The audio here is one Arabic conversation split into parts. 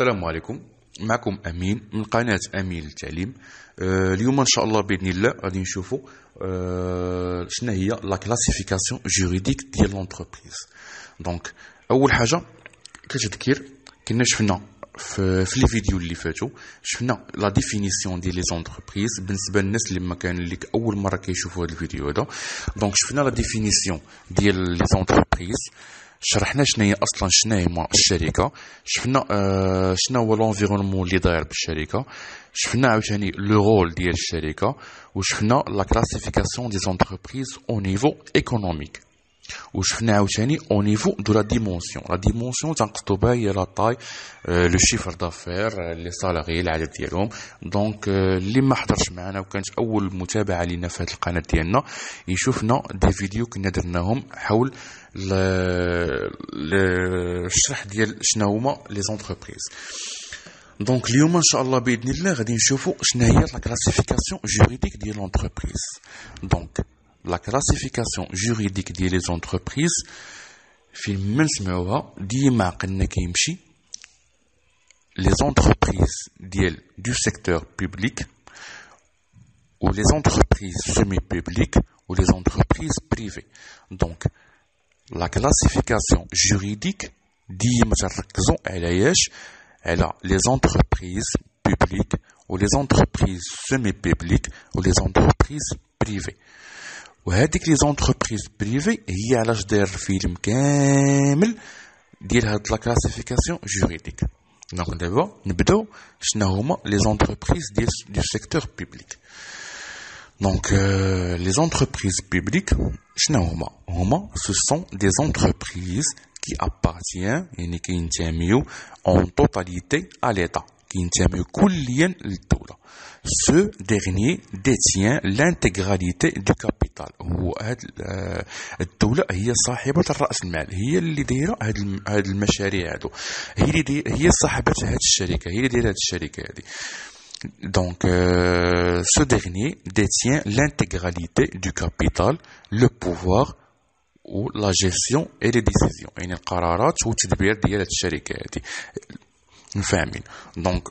السلام عليكم. معكم أمين من قناة أمين للتعليم. اليوم إن شاء الله بإذن الله غادي نشوفوا شنو هي لا كلاسيفيكاسيون جوريديك ديال لونتربريز. دونك أول حاجة كتذكير كنا شفنا في لي فيديو اللي فاتوا شفنا لا ديفينيسيون ديال لي زونتربريز بالنسبه للناس اللي ما كان اللي اول مره كيشوفوا هذا الفيديو هذا. دونك شفنا لا ديفينيسيون ديال لي زونتربريز، شرحنا شنو هي اصلا شنو هي الشركه، شفنا شنو هو لونفيرونمون اللي داير بالشركه، شفنا عاوتاني لو رول ديال الشركه، وشفنا لا كلاسيفيكاسيون دي زونتربريز او نيفو ايكونوميك، وشفنا عاوتاني او نيفو دو لا ديمونسيون. لا ديمونسيون تنقصدو بها هي لا طاي، لو شيفر دافير، لي سالاري، العدد ديالهم. دونك اللي ما حضرش معنا وكانت اول متابعه لينا في هذه القناه ديالنا يشوفنا دي فيديو كنا درناهم حول الشرح ديال شنو هما لي زونتربريز. دونك اليوم ان شاء الله باذن الله غادي نشوفوا شنو هي لا كلاسيفيكاسيون جوريديك ديال لونتربريز. دونك la classification juridique ديال les entreprises فين ما نسمعوها ديما عقلنا كيمشي les entreprises ديال du secteur public ou les entreprises semi-publiques ou les entreprises privées. Donc la classification juridique ديما تركزوا على ياش على les entreprises publiques ou les entreprises semi-publiques ou les entreprises privées. وهذيك لي زونتربريز بريفي هي علاش داير فيلم كامل ديال هاد لا كلاسيفيكاسيون جوريديك. دونك دابا نبداو شنو هما لي زونتربريز ديال سيكتور بوبليك. دونك لي زونتربريز بوبليك شنو هما سو سون دي زونتربريز كي ابارتيان يعني كينتميو اون توتاليتي ا ليتا، كينتميو كليا للدوله. Ce dernier détient l'intégralité du capital. هو الدولة هي صاحبة الرأس المال، هي اللي دايرة هاد المشاريع هادو، هي صاحبة هاد الشركة، هي اللي دايرة هاد الشركة هادي. Donc ce dernier détient l'intégralité du capital, le pouvoir ou la gestion et les décisions. يعني القرارات والتدبير ديال هاد الشركة هادي. فاهمين؟ دونك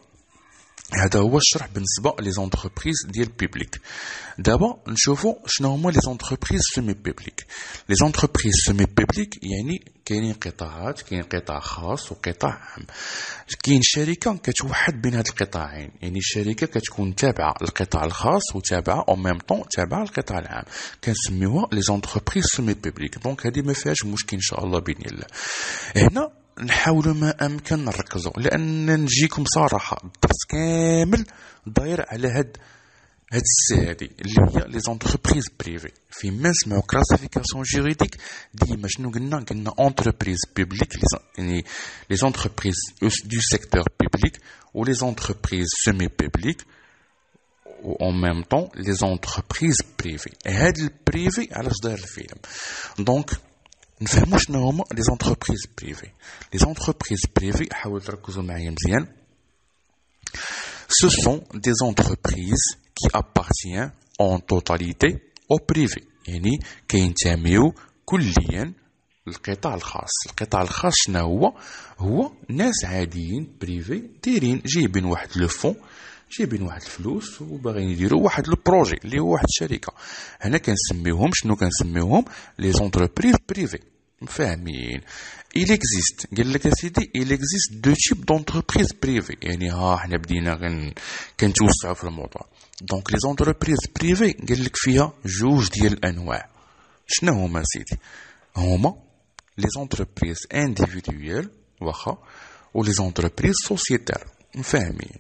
هذا هو الشرح بالنسبه لي زونتربريز ديال بيبليك. دابا نشوفوا شنو هما لي زونتربريز سيمي بيبليك. لي زونتربريز سيمي بيبليك يعني كاينين قطاعات، كاين قطاع خاص وقطاع عام. كاين شركه كتوحد بين هاد القطاعين، يعني الشركه كتكون تابعه للقطاع الخاص وتابعه او ميم طون تابعه للقطاع العام، كنسميوها لي زونتربريز سيمي بيبليك. دونك هذه ما فيهاش مشكل ان شاء الله باذن الله. هنا نحاولوا ما امكن نركزوا لان نجيكم صراحه الدرس كامل داير على هاد السي هادي اللي هي لي زونتربريز بريفي. فيما نسمعوا كلاسيفيكاسيون جوريديك ديما شنو قلنا اونتربريز بوبليك، يعني لي زونتربريز دو سيكتور بوبليك و لي زونتربريز سيمي بوبليك و en même temps les entreprises privées. هاد البريفي علاش داير الفيلم. دونك نفهموا شنو هما لي زونتربريز بريفي. لي زونتربريز بريفي حاولوا تركزوا معايا مزيان. Ce sont des entreprises qui appartiennent en totalité au privé، يعني كينتميو كليا للقطاع الخاص. القطاع الخاص شنو هو ناس عاديين بريفي دايرين جايبين واحد لو فون، جايبين واحد الفلوس وباغيين يديروا واحد لو بروجي اللي هو واحد الشركه. هنا كنسميوهم شنو كنسميوهم لي زونتربريز بريفي. فاهمين؟ il existe قال لك سيدي il existe deux types d'entreprises privées، يعني ها حنا بدينا كنتوسعوا في الموضوع. دونك لي زونتربريز بريفي قال لك فيها جوج ديال الانواع. شنو هما سيدي؟ هما لي زونتربريز انديفيدويال واخا و لي زونتربريز سوسيتير. فاهمين؟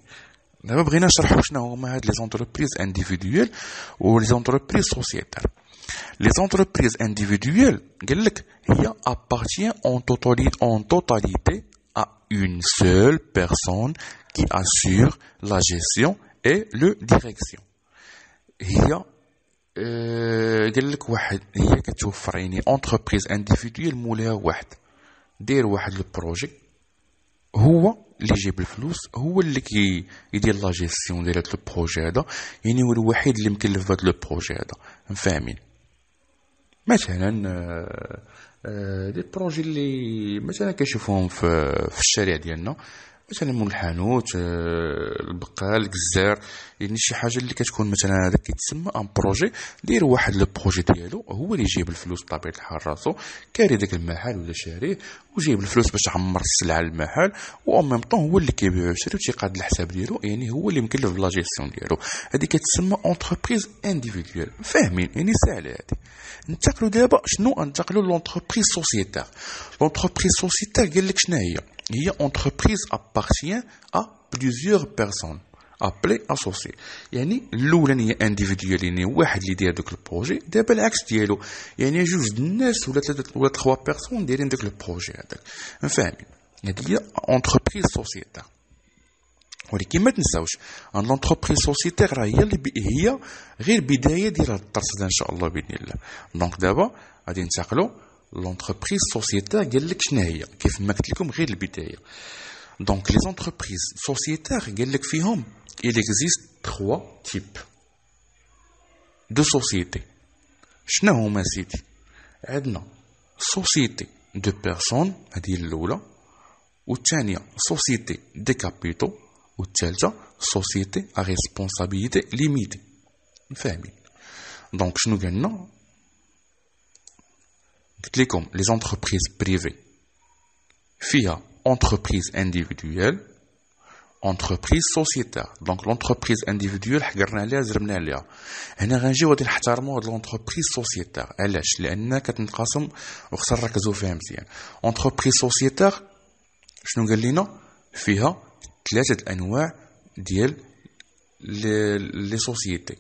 دابا بغينا نشرحوا شنو هما هاد لي زونتربريز انديفيدويال و لي زونتربريز سوسيتير. Les entreprises individuelles قال لك هي appartient en totalité à une seule personne qui assure la gestion et le direction. هي قال لك واحد هي كتوفر يعني entreprise individuelle مولاها واحد داير واحد البروجي، هو اللي يجيب الفلوس، هو اللي يدير لا جيستيون ديال هذا البروجي هذا، يعني هو الوحيد اللي مكلف بهذا البروجي هذا. فاهمين؟ مثلا دي بروجي اللي مثلا كنشوفوهم في الشارع ديالنا، مثلا مول الحانوت، البقال، الجزار. يعني شي حاجه اللي كتكون مثلا هذاك كيتسمى ان بروجي. دير واحد لو بروجي ديالو هو اللي يجيب الفلوس بطبيعه الحال راسو، كاري داك المحل ولا شاريه وجايب الفلوس باش تعمر السلعه للمحل، و ميم طون هو اللي كيبيع ويشري وتيقاد الحساب ديالو. يعني هو اللي مكلف بلا جيستيون ديالو. هذه كتسمى اونتربريز انديفيدويل. فاهمين؟ يعني ساهله هذه. ننتقلوا دابا شنو؟ ننتقلوا لونتربريز سوسيتار. لونتربريز سوسيتار قال لك شنو هي entreprise appartient à plusieurs personnes appelées associés. يعني الاولى هي انديفيدوال، يعني واحد اللي داير دوك البروجي. دابا العكس ديالو، يعني جوج الناس ولا ثلاثه ولا 3 بيرسون دايرين دوك البروجي هذاك. فاهمين؟ هذه هي entreprise sociétaire. ولكن ما تنساوش ان لونتربريز سوسيتير راه هي غير بدايه ديال هذا الدرس هذا ان شاء الله باذن الله. دونك دابا غادي ننتقلوا لونتربريز سوسيتير. قال لك شنو هي كيف ما قلت لكم غير البدايه. دونك لي زونتربريز سوسيتير قال لك فيهم il existe 3 types de société. شنو هما سيدي؟ عندنا سوسيتي دو بيرسون، هذه الاولى، والثانيه سوسيتي دي كابيتو، والثالثه سوسيتي ا ريسبونسابيلتي ليميتي. فاهمين؟ دونك شنو قلنا؟ قلت لكم لي زونتربريز بريفي فيها entreprise individuelle entreprise sociétaire. دونك لونتربريز انديفيدويل حقرنا عليها زربنا عليها. هنا غنجيو غادي نحترموا هاد لونتربريز سوسيتير. علاش؟ لان كتنقسم وخصنا نركزوا فيها مزيان. entreprise سوسيتير شنو قال لنا؟ فيها 3 انواع ديال لي سوسيتي.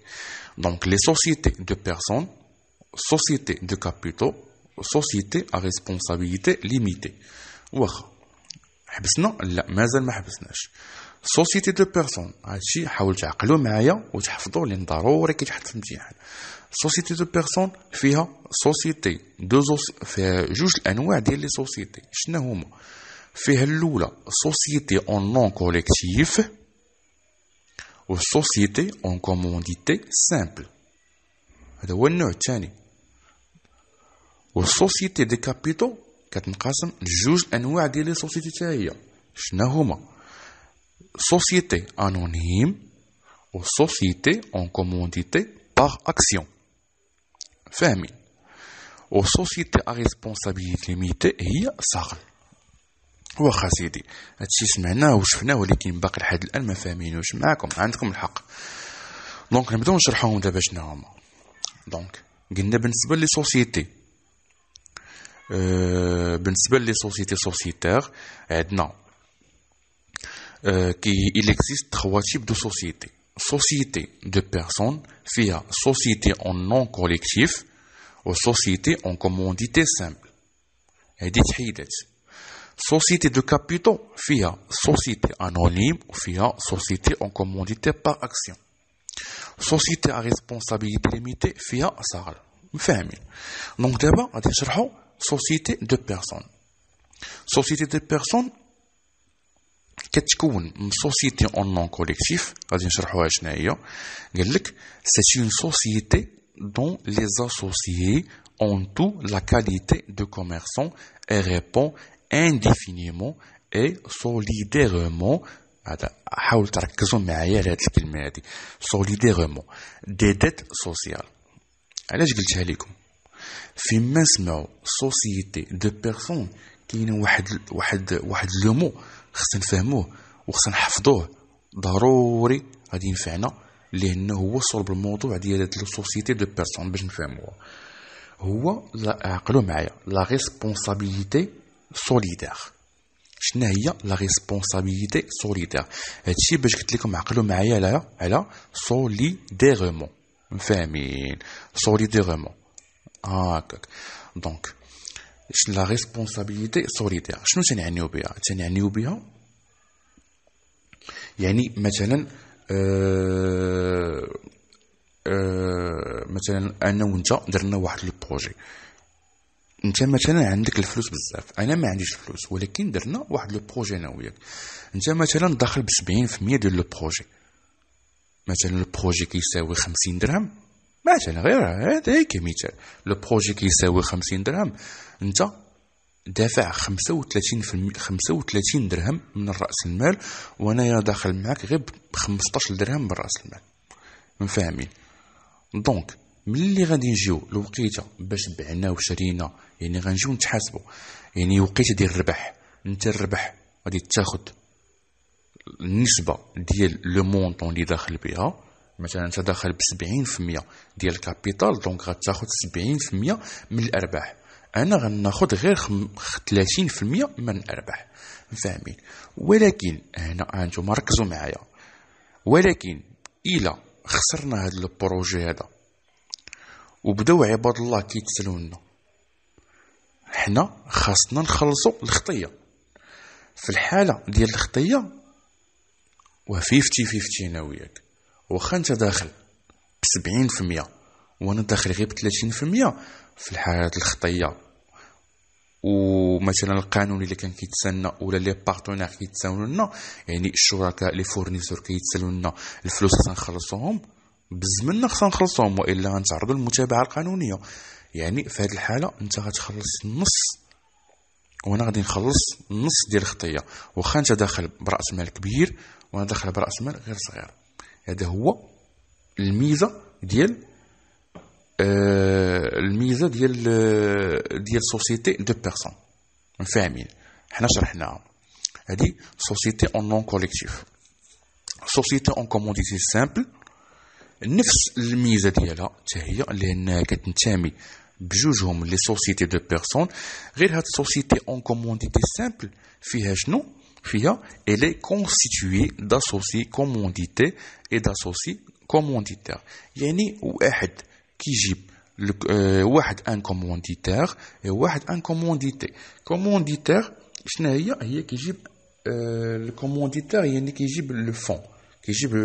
دونك لي سوسيتي دو بيرسون، سوسيتي دو كابيتو، سوسيتي ا ريسبونسابيلتي ليميتي. واخا حبسنا؟ لا مازال ما حبسناش. سوسيتي دو بيرسون هادشي حاول تعقلوا معايا وتحفظوا لان ضروري كيتحط في الامتحان. سوسيتي دو بيرسون فيها سوسيتي فيها جوج الانواع ديال لي سوسيتي. شنو هما؟ فيها الاولى سوسيتي اون نون كوليكتيف، والسوسيتي اون كومونديتي سامبل. هذا هو النوع الثاني. والسوسيتي دي كابيتو كتنقسم لجوج انواع ديال لي سوسيتي حتى هي. شنو هما؟ سوسيتي انونيم و سوسيتي اون كومونديتي باغ اكسيون. فاهمين؟ و سوسيتي ا ريسبونسابيلتي ليميتي هي صاغل. واخا سيدي هادشي سمعناه وشفناه ولكن باقي لحد الان ما فاهمينوش. معاكم عندكم الحق. دونك نبداو نشرحوهم دابا شنو هما. دونك قلنا بالنسبه لي سوسيتي بالنسبه لي سوسيتي سوسيتير عندنا il existe 3 types de sociétés. Société de personnes فيها société en non collectif و société en commandité simple. هذه تحيدات. Société de capitaux فيها société anonyme وفيها société en commandité par action. Société à responsabilité limitée فيها صغر. مفاهمين؟ دونك دابا غادي نشرحو société de personnes. Société de personnes كتكون من société en non collectif. غادي نشرحوها شنو هي. قال لك c'est une société dont les associés ont tout la qualité de commerçant et répond indéfiniment et solidairement. هذا حاول تركزوا معايا على هاد الكلمه هادي solidairement des dettes sociales. علاش قلتها لكم؟ فيما نسمعوا سوسيتي دو بيرسون كاين واحد لو مو خصنا نفهموه وخصنا نحفظوه ضروري غادي ينفعنا لانه هو صلب الموضوع ديال هاد السوسيتي دو بيرسون باش نفهموه. هو عقلوا معايا لا ريسبونسابيلتي سوليدير. شنو هي لا ريسبونسابيلتي سوليدير؟ هادشي باش قلت لكم عقلوا معايا على سوليديرمون. فاهمين؟ سوليديرمون هكاك. دونك لا ريسبونسابيلتي سوليدير شنو تنعنيو بها؟ تنعنيو بها يعني مثلا مثلا انا وانت درنا واحد لو بروجي. انت مثلا عندك الفلوس بزاف، انا ما عنديش الفلوس، ولكن درنا واحد لو بروجي انا وياك. انت مثلا داخل ب70% ديال لو بروجي. مثلا البروجي كيساوي 50 درهم مثلا، غير هذا كمثال. لو بروجي كيساوي 50 درهم، انت دافع 35 درهم من رأس المال، وأنايا داخل معاك غير ب 15 درهم من رأس المال. مفاهمين؟ دونك ملي غادي نجيو الوقيته باش بعنا وشرينا، يعني غنجيو نتحاسبوا، يعني وقيته ديال الربح، انت الربح غادي تاخد النسبه ديال لو مونطون اللي داخل بها. مثلا انت داخل ب 70% ديال الكابيتال، دونك غتاخد 70% من الارباح. انا غناخد غير 30% من الارباح. فاهمين؟ ولكن هنا انتم ركزوا معايا، ولكن الا خسرنا هذا البروجي هذا وبداو عباد الله كيتسالونا، حنا خاصنا نخلصوا الخطيه. في الحاله ديال الخطيه و 50-50 انا وياك، واخا انت داخل ب 70% وانا داخل غير ب 30%، في الحالة الخطيه ومثلا القانون اللي كان كيتسنى ولا لي بارتنير كيتساولوا لنا، يعني الشركاء لي فورنيسور كيتسالوا لنا الفلوس خصنا نخلصوهم بالزمن، خصنا نخلصوهم والا غنتعرضوا للمتابعه القانونيه. يعني في هذه الحاله انت غتخلص النص وانا غادي نخلص النص ديال الخطيه، واخا انت داخل براس مال كبير وانا داخل براس مال غير صغير. هذا هو الميزه ديال ديال سوسيتي دو بيرسون. فاهمين؟ حنا شرحناها. هذه سوسيتي اون نون كوليكتيف. سوسيتي اون كومونديتي سامبل نفس الميزه ديالها حتى هي، لانها كتنتمي بجوجهم لي سوسيتي دو بيرسون. غير هاد سوسيتي اون كومونديتي سامبل فيها شنو؟ فيها elle est constituée d'associés commandités et d'associés commanditaires. يعني واحد كيجيب واحد ان كومونديتير وواحد ان كومونديتي. كومونديتير شنو هي كيجيب الكومونديتير، يعني كيجيب لو فون، كيجيب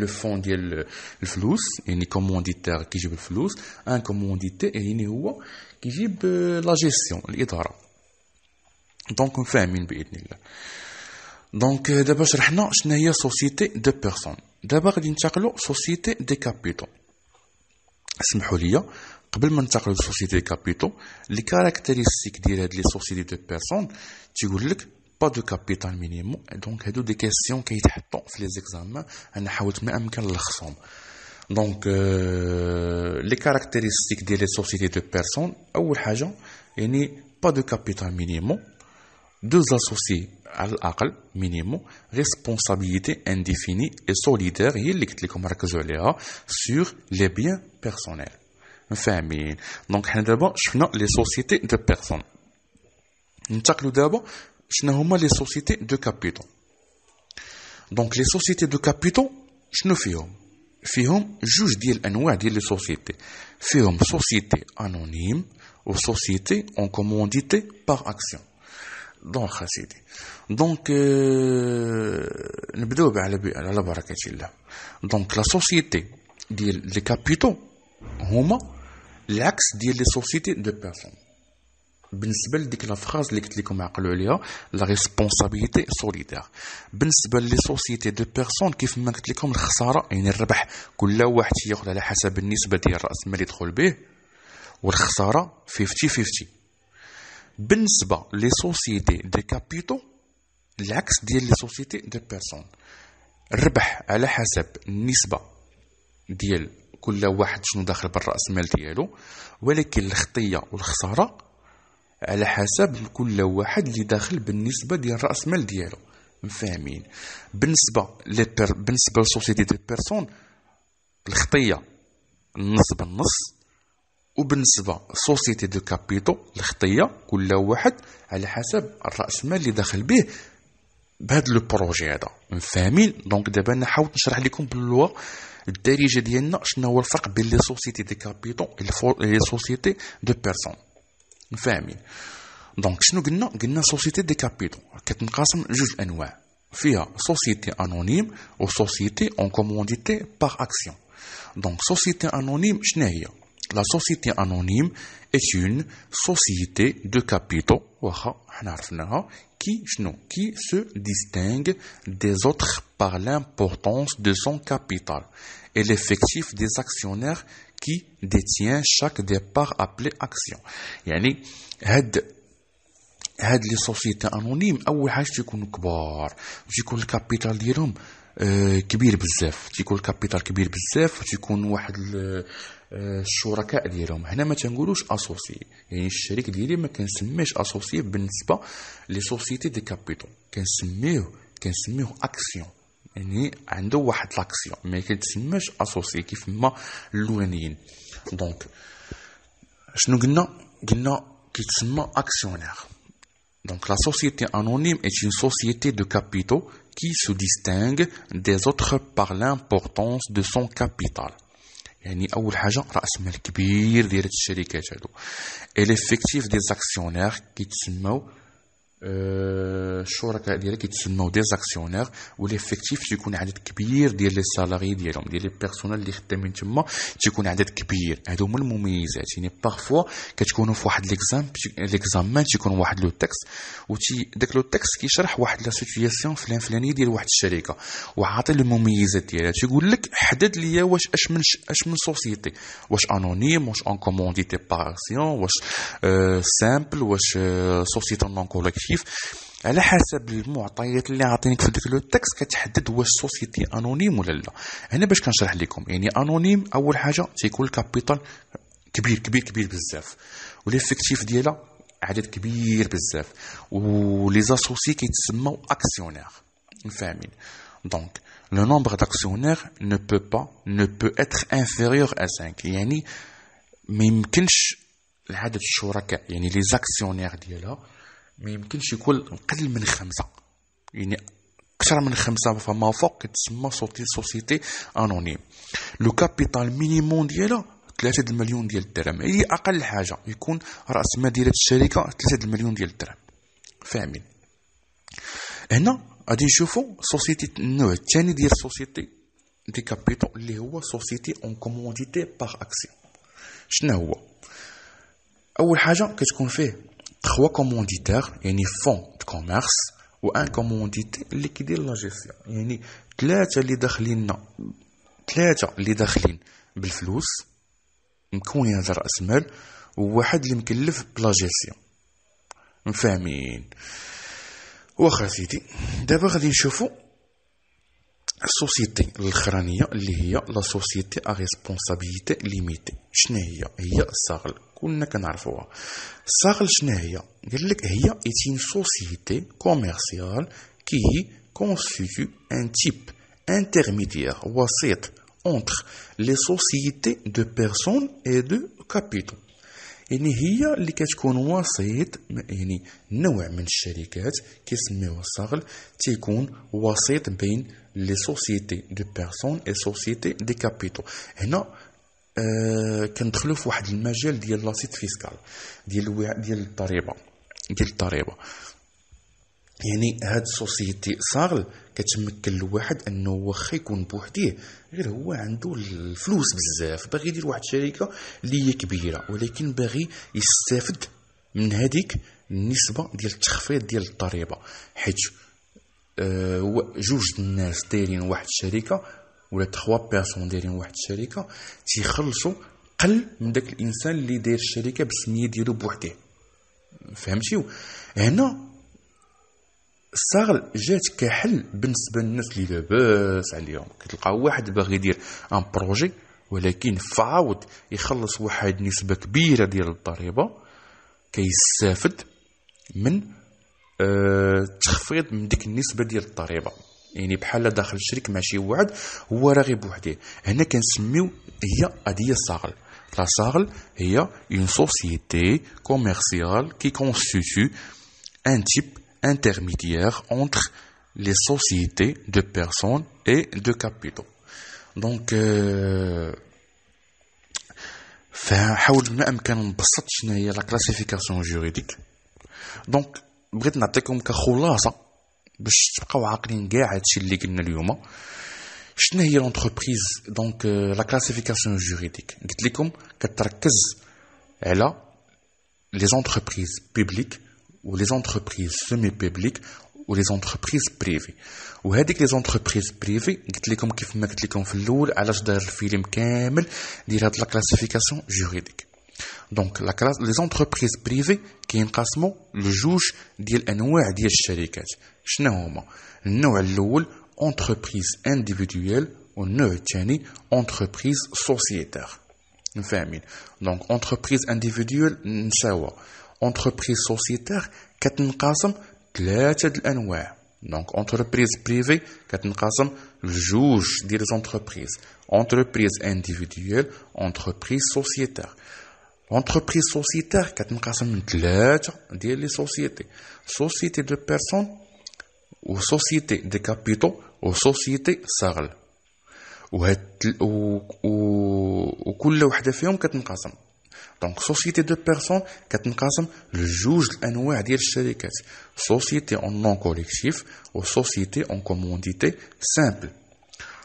لو فون ديال الفلوس، يعني كومونديتير كيجيب الفلوس. ان كومونديتي يعني هو كيجيب لا جيستيون، الاداره. دونك فاهمين باذن الله. دونك دابا شرحنا شنو هي سوسيتي دو بيرسون. دابا غادي ننتقلوا سوسيتي دي كابيتو. اسمحوا لي قبل ما ننتقلوا لسوسيتي دي كابيتو، لي كاركتيرستيك ديال هاد لي سوسيتي دو بيرسون تيقول لك با دو كابيتال مينيموم. دونك هادو دي كيسيون كيتحطوا في لي زيكزامان، انا حاولت ما امكن نلخصهم. دونك لي كاركتيرستيك ديال لي سوسيتي دو بيرسون، اول حاجه يعني با دو كابيتال مينيموم، deux associés على الأقل مينيموم، responsabilité indéfinie et solidaire هي اللي قلت لكم ركزوا عليها sur les biens personnels. فاهمين؟ دونك حنا دابا شفنا لي سوسيتي دو بيرسون. ننتقلوا دابا شنو هما لي سوسيتي دو كابيتو. دونك لي سوسيتي دو كابيتو شنو فيهم جوج ديال الانواع ديال لي سوسيتي. فيهم سوسيتي انونيم و سوسيتي اون كومونديتي باغ اكسيون. دونك خاسيدي، دونك نبداو على بركة الله. دونك لا سوسيتي ديال لي كابيتو هما العكس ديال لي سوسيتي دو بيرسون. بالنسبه لديك لا فراز اللي قلت لكم عقلوا عليها، لا ريسبونسابيلتي سوليدير. بالنسبه لي سوسيتي دو بيرسون كيف ما قلت لكم الخساره يعني الربح كل واحد ياخذ على حسب النسبه ديال راس المال يدخل به، والخساره 50-50. بالنسبه لي سوسيتي دي كابيتو العكس ديال لي سوسيتي دو بيرسون، الربح على حسب النسبه ديال كل واحد شنو داخل بالراس مال ديالو، ولكن الخطيه والخساره على حسب كل واحد اللي داخل بالنسبه ديال راس مال ديالو. مفاهمين؟ بالنسبه للسوسيتي دو بيرسون الخطيه النص بالنص، وبالنسبه سوسيتي دو كابيتو الخطيه كل واحد على حسب الراس مال اللي داخل به بهذا لو بروجي هذا. مفاهمين؟ دونك دابا نحاول نشرح لكم باللغه الدارجه ديالنا شنو هو الفرق بين لي سوسيتي دي كابيتو و لي سوسيتي دو بيرسون. فاهمين؟ دونك شنو قلنا سوسيتي دي كابيتو كتنقسم جوج انواع، فيها سوسيتي انونيم و سوسيتي اون كومونديتي باغ اكسيون. دونك سوسيتي انونيم شنو هي؟ La société anonyme est une société de capitaux qui se distingue des autres par l'importance de son capital et l'effectif des actionnaires qui détient chaque des parts appelées actions. يعني هاد هاد لي سوسيتي انونيم اول حاجه تيكونوا كبار، تيكون الكابيتال ديالهم كبير بزاف، تيكون الكابيتال كبير بزاف، وتيكون واحد الشركاء ديالهم. هنا ما تنقولوش اسوسي، يعني الشريك ديالي ما كنسميهش اسوسي بالنسبه لي سوسيتي دي كابيتال، كنسميوه اكسيون، يعني عنده واحد لاكسيون، ما كيتسماش اسوسي كيف ما الاولانيين. دونك شنو قلنا كيتسمى actionnaire. Donc la société anonyme est une société de capitaux qui se distingue des autres par l'importance de son capital. يعني أول حاجة رأس مال كبير ديال الشركات هادو. Et l'effectif des actionnaires كيتسموا الشركاء ديالها كيتسموا دي زاكسيونير، والافكتيف تيكون عدد كبير ديال لي سالاري ديالهم، ديال لي بيرسونيل اللي خدامين تما تيكون عدد كبير. هادو هما المميزات. يعني بارفوا كتكونوا في واحد ليكزامان تيكون واحد لو تكست، داك لو تكست كيشرح واحد لا سيتوياسيون فلانيه ديال واحد الشركه وعاطي المميزات ديالها. تيقول لك حدد ليا واش اش من سوسيتي، واش انونيم، واش ان كومونديتي بار اكسيون، واش سامبل، واش سوسيتي نون كوليكتيف. على حسب المعطيات اللي عاطينك في ديك لو تكست كتحدد واش سوسيتي انونيم ولا لا. هنا باش كنشرح لكم، يعني انونيم اول حاجه تيكون الكابيتال كبير بزاف، والافكتيف ديالها عدد كبير بزاف، ولي زاسوسي كيتسموا اكسيونير. فاهمين؟ دونك le nombre d'actionnaires ne peut être inférieur à 5. يعني ما يمكنش العدد الشركاء، يعني لي زاكسيونير ديالها ما يمكنش يكون اقل من 5. يعني اكثر من 5 فما فوق كتسمى سوسيتي انونيم. لو كابيتال مينيموم ديالها 3 مليون ديال الدرهم، هي اقل حاجه يكون راس مال ديال الشركه 3 مليون ديال الدرهم. فاهمين؟ هنا غادي نشوفوا سوسيتي النوع الثاني ديال سوسيتي دي كابيتال اللي هو سوسيتي اون كومونديتي باغ اكسيون. شنو هو؟ اول حاجه كتكون فيه 3 كومونديتير، يعني فون دو كوميرس، وان كومونديتي اللي كيدير لا جيستيون، يعني ثلاثه اللي داخلين بالفلوس مكونين هذا راس مال، وواحد اللي مكلف بلا جيستيون. مفاهمين؟ واخا سيدي دابا غادي نشوفوا السوسيتي الاخرانيه اللي هي لا سوسيتي ا ريسبونسابيلتي ليميتي. شنو هي الصاغل كلنا كنعرفوها. الصاغل شنو هي؟ قال لك هي ايتين سوسيتي كوميرسيال كي constitue un type intermédiaire وسيط entre les sociétés de personnes et de capitaux. يعني هي اللي كتكون وسيط، يعني نوع من الشركات كيسميوه الصاغل تيكون وسيط بين لي سوسيتي دو بيرسون اي سوسيتي دي كابيتو. هنا كندخلوا في واحد المجال ديال لاسيت فيسكال ديال الضريبه. يعني هاد السوسيتي صاغل كتمكن الواحد انه واخا يكون بوحديه، غير هو عنده الفلوس بزاف، باغي يدير واحد الشركه اللي هي كبيره، ولكن باغي يستافد من هذيك النسبه ديال التخفيض ديال الضريبه، حيت جوج الناس دايرين واحد الشركه ولا 3 بيرسون دايرين واحد الشركه تيخلصوا قل من داك الانسان اللي داير الشركه بالسميه ديالو بوحديه. فهمتيو؟ هنا الصاغل جات كحل بالنسبه للناس اللي لاباس عليهم. كتلقى واحد باغي يدير ان بروجي ولكن فعاود يخلص واحد نسبه كبيره ديال الضريبه، كيستافد من تخفيض من ديك النسبه ديال الضريبه. يعني بحال داخل الشريك مع شي واحد هو راه غير بوحديه. هنا كنسميو هي هادي الصاغل. لا صاغل هي une société commerciale qui constitue un type intermédiaire entre les sociétés de personnes et de capitaux. Donc فحاول ما امكن نبسط شنو هي لا كلاسيفيكاسيون جوريديك. دونك بغيت نعطيكم كخلاصه باش تبقاو عاقلين كاع هادشي اللي قلنا اليوم. شنو هي لونتربريز؟ دونك لا كلاسيفيكاسيون جوريديك قلت لكم كتركز على لي زونتربريز بيبليك و لي زونتربريز سيمي بيبليك و لي زونتربريز بريفي. وهذيك لي زونتربريز بريفي قلت لكم كيف ما قلت لكم في الاول علاش داير الفيلم كامل ديال هاد لا كلاسيفيكاسيون جوريديك. دونك لي زونتربريز بريفي كينقسموا لجوج ديال انواع ديال الشركات. شنو هما؟ النوع الاول انتربريز انديفيدويل، والنوع الثاني انتربريز سوسيتير. فاهمين؟ دونك انتربريز انديفيدويل نساوها انتربريز سوسيتير كتنقسم ثلاثه د الانواع. دونك انتربريز بريفي كتنقسم لجوج ديال زونتربريز، انتربريز انديفيدويل، انتربريز سوسيتير. انتربريز سوسيتير كتنقسم لثلاثه ديال لي سوسيتي، سوسيتي دو بيرسون، و سوسيتي دي كابيتو، و سوسيتي صاغل. وكل وحده فيهم كتنقسم. دونك سوسيتي دو بيرسون كتنقسم لجوج الانواع ديال الشركات، سوسيتي اون نون كوليكتيف و سوسيتي اون كومونديتي سامبل.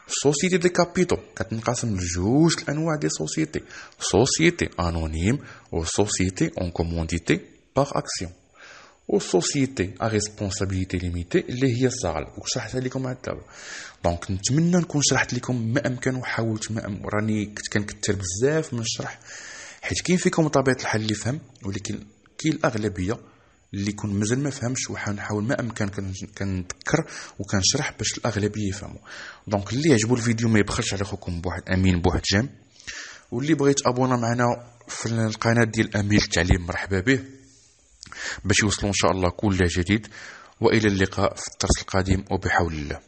سوسيتي دي كابيتو كتنقسم لجوج الانواع ديال سوسيتي، سوسيتي انونيم و سوسيتي اون كومونديتي باغ اكسيون، و سوسيتي ا ريسبونسابيلتي ليميتي اللي هي صاغل وشرحتها لكم عاد دابا. دونك نتمنى نكون شرحت لكم ما امكن، وحاولت راني كنت كنكثر بزاف من الشرح حيت كاين فيكم طبيعه الحال اللي فهم، ولكن كاين الاغلبيه اللي يكون مازال ما فهمش، وحنحاول ما امكن كنذكر وكنشرح باش الاغلبيه يفهموا. دونك اللي عجبو الفيديو ما يبخلش على خوكم بواحد امين بواحد جيم، واللي بغيت ابونا معنا في القناه ديال امين التعليم مرحبا به باش يوصلوا ان شاء الله كل جديد. والى اللقاء في الدرس القادم وبحول الله.